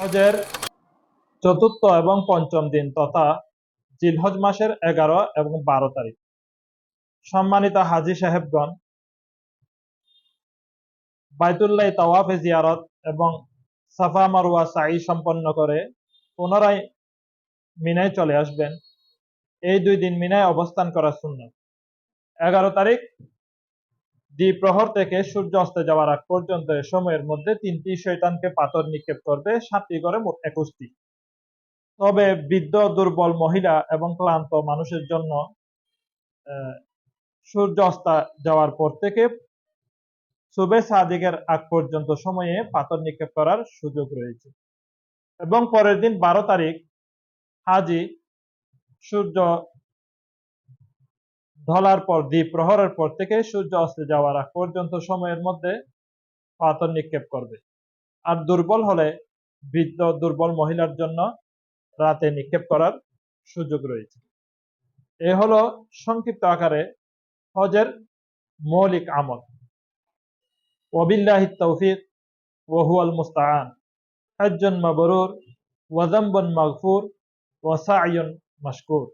হজের চতুর্থ এবং পঞ্চম দিন তথা জিলহজ মাসের 11 এবং 12 তারিখ সম্মানিত হাজী সাহেবগণ বাইতুল্লাহ তাওয়াফে জিয়ারত এবং সাফা মারওয়া সাই সম্পন্ন করে পুনরায় মিনায় চলে আসবেন। এই 2 দিন মিনায় অবস্থান করা সুন্নাত। 11 তারিখ দ্বিপ্রহর থেকে সূর্য অস্ত যাওয়ার আগ পর্যন্ত এ সময়ের মধ্যে 3টি শয়তানকে পাথর নিক্ষেপ করবে, 7টি করে মোট 21টি। তবে বৃদ্ধ, দুর্বল, মহিলা এবং ক্লান্ত মানুষের জন্য সূর্য অস্ত যাওয়ার পর থেকে সুবে সাদিকের আগ পর্যন্ত সময়ে পাথর নিক্ষেপ করার সুযোগ রয়েছে। এবং পরের দিন 12 তারিখ হাজি সূর্য ঢলার পর দ্বিপ্রহরের পর থেকে সূর্য অস্তে যাওয়ার আগ পর্যন্ত সময়ের মধ্যে পাথর নিক্ষেপ করবে। আর দুর্বল হলে বৃদ্ধ, দুর্বল মহিলার জন্য রাতে নিক্ষেপ করার সুযোগ রয়েছে। এ হলো সংক্ষিপ্ত আকারে হজের মৌলিক আমল। ওয়াবিল্লাহি তাওফিক ওয়া হুয়াল মুস্তাআন। হজ্জুন মাবরুর ওয়া যামবুন মাগফুর ওয়া সা'য়ুন মাশকুর।